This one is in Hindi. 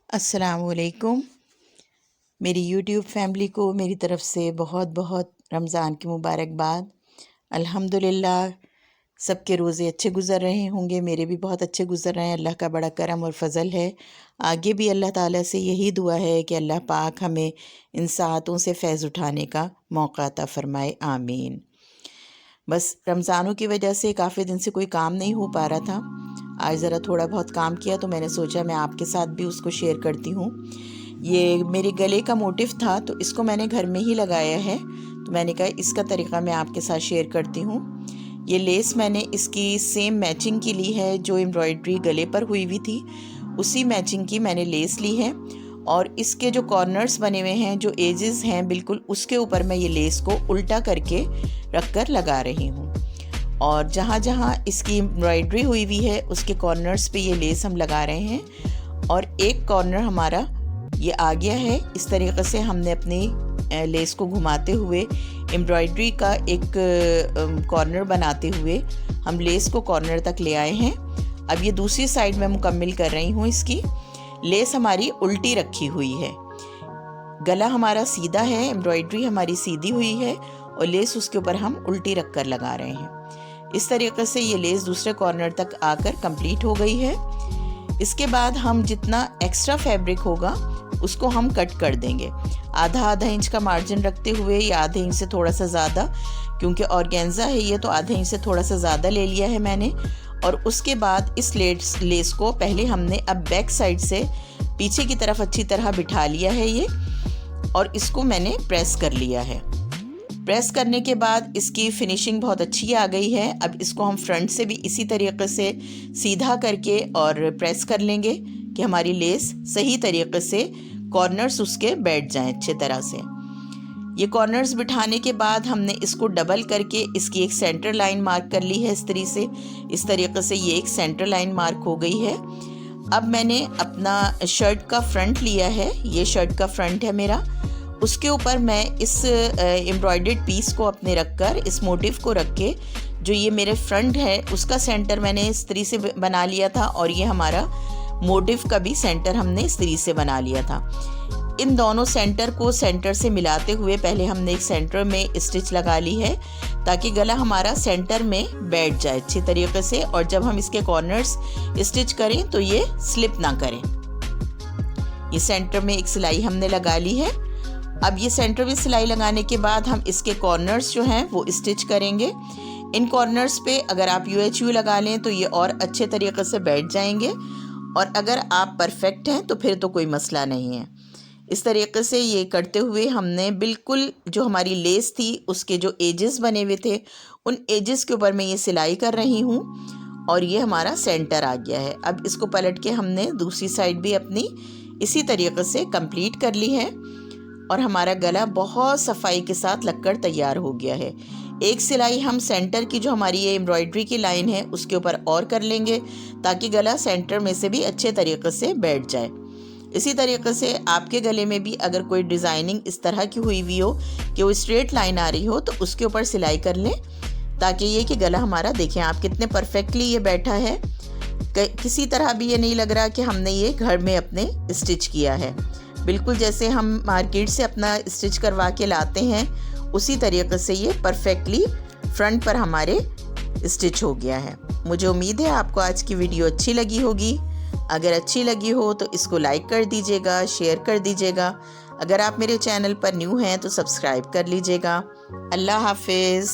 अस्सलामुअलैकुम। मेरी यूट्यूब फैमिली को मेरी तरफ़ से बहुत बहुत रमज़ान की मुबारकबाद। अल्हम्दुलिल्लाह सबके रोज़े अच्छे गुज़र रहे होंगे, मेरे भी बहुत अच्छे गुज़र रहे हैं। अल्लाह का बड़ा करम और फ़ज़ल है। आगे भी अल्लाह ताला से यही दुआ है कि अल्लाह पाक हमें इन साअतों से फ़ैज़ उठाने का मौका अता फ़रमाए, आमीन। बस रमज़ानों की वजह से काफ़ी दिन से कोई काम नहीं हो पा रहा था। आज ज़रा थोड़ा बहुत काम किया तो मैंने सोचा मैं आपके साथ भी उसको शेयर करती हूँ। ये मेरे गले का मोटिव था तो इसको मैंने घर में ही लगाया है, तो मैंने कहा इसका तरीक़ा मैं आपके साथ शेयर करती हूँ। ये लेस मैंने इसकी सेम मैचिंग की ली है, जो एम्ब्रॉयडरी गले पर हुई हुई थी उसी मैचिंग की मैंने लेस ली है। और इसके जो कॉर्नर्स बने हुए हैं, जो एजेस हैं बिल्कुल, उसके ऊपर मैं ये लेस को उल्टा करके रख कर लगा रही हूँ। और जहाँ जहाँ इसकी एम्ब्रॉयडरी हुई हुई है उसके कॉर्नर्स पे ये लेस हम लगा रहे हैं। और एक कॉर्नर हमारा ये आ गया है। इस तरीक़े से हमने अपनी लेस को घुमाते हुए एम्ब्रॉयडरी का एक कॉर्नर बनाते हुए हम लेस को कॉर्नर तक ले आए हैं। अब ये दूसरी साइड में मुकम्मल कर रही हूँ। इसकी लेस हमारी उल्टी रखी हुई है, गला हमारा सीधा है, एम्ब्रॉयडरी हमारी सीधी हुई है और लेस उसके ऊपर हम उल्टी रख कर लगा रहे हैं। इस तरीके से ये लेस दूसरे कॉर्नर तक आकर कंप्लीट हो गई है। इसके बाद हम जितना एक्स्ट्रा फैब्रिक होगा उसको हम कट कर देंगे। आधा इंच का मार्जिन रखते हुए, या आधे इंच से थोड़ा सा ज़्यादा, क्योंकि ऑर्गेन्जा है ये, तो आधे इंच से थोड़ा सा ज़्यादा ले लिया है मैंने। और उसके बाद इस लेस को पहले हमने अब बैक साइड से पीछे की तरफ अच्छी तरह बिठा लिया है ये, और इसको मैंने प्रेस कर लिया है। प्रेस करने के बाद इसकी फिनिशिंग बहुत अच्छी आ गई है। अब इसको हम फ्रंट से भी इसी तरीके से सीधा करके और प्रेस कर लेंगे कि हमारी लेस सही तरीके से कॉर्नर्स उसके बैठ जाएं अच्छे तरह से। ये कॉर्नर्स बिठाने के बाद हमने इसको डबल करके इसकी एक सेंटर लाइन मार्क कर ली है इस तरीके से ये एक सेंटर लाइन मार्क हो गई है। अब मैंने अपना शर्ट का फ्रंट लिया है, ये शर्ट का फ्रंट है मेरा, उसके ऊपर मैं इस एम्ब्रॉयडर्ड पीस को अपने रखकर, इस मोटिव को रख के, जो ये मेरे फ्रंट है उसका सेंटर मैंने इस तरीके से बना लिया था, और ये हमारा मोटिव का भी सेंटर हमने इस तरीके से बना लिया था। इन दोनों सेंटर को सेंटर से मिलाते हुए पहले हमने एक सेंटर में स्टिच लगा ली है, ताकि गला हमारा सेंटर में बैठ जाए अच्छी तरीके से, और जब हम इसके कॉर्नर्स स्टिच करें तो ये स्लिप ना करें। ये सेंटर में एक सिलाई हमने लगा ली है। अब ये सेंटर में सिलाई लगाने के बाद हम इसके कॉर्नर्स जो हैं वो स्टिच करेंगे। इन कॉर्नर्स पे अगर आप UHU लगा लें तो ये और अच्छे तरीके से बैठ जाएंगे, और अगर आप परफेक्ट हैं तो फिर तो कोई मसला नहीं है। इस तरीके से ये करते हुए हमने बिल्कुल जो हमारी लेस थी उसके जो एजेस बने हुए थे उन एजेस के ऊपर मैं ये सिलाई कर रही हूँ, और ये हमारा सेंटर आ गया है। अब इसको पलट के हमने दूसरी साइड भी अपनी इसी तरीके से कंप्लीट कर ली है, और हमारा गला बहुत सफाई के साथ लगकर तैयार हो गया है। एक सिलाई हम सेंटर की जो हमारी ये एम्ब्रॉयडरी की लाइन है उसके ऊपर और कर लेंगे, ताकि गला सेंटर में से भी अच्छे तरीके से बैठ जाए। इसी तरीके से आपके गले में भी अगर कोई डिज़ाइनिंग इस तरह की हुई हुई हो कि वो स्ट्रेट लाइन आ रही हो तो उसके ऊपर सिलाई कर लें, ताकि ये कि गला हमारा, देखें आप कितने परफेक्टली ये बैठा है। किसी तरह भी ये नहीं लग रहा कि हमने ये घर में अपने स्टिच किया है। बिल्कुल जैसे हम मार्केट से अपना स्टिच करवा के लाते हैं उसी तरीके से ये परफेक्टली फ्रंट पर हमारे स्टिच हो गया है। मुझे उम्मीद है आपको आज की वीडियो अच्छी लगी होगी। अगर अच्छी लगी हो तो इसको लाइक कर दीजिएगा, शेयर कर दीजिएगा। अगर आप मेरे चैनल पर न्यू हैं तो सब्सक्राइब कर लीजिएगा। अल्लाह हाफिज़।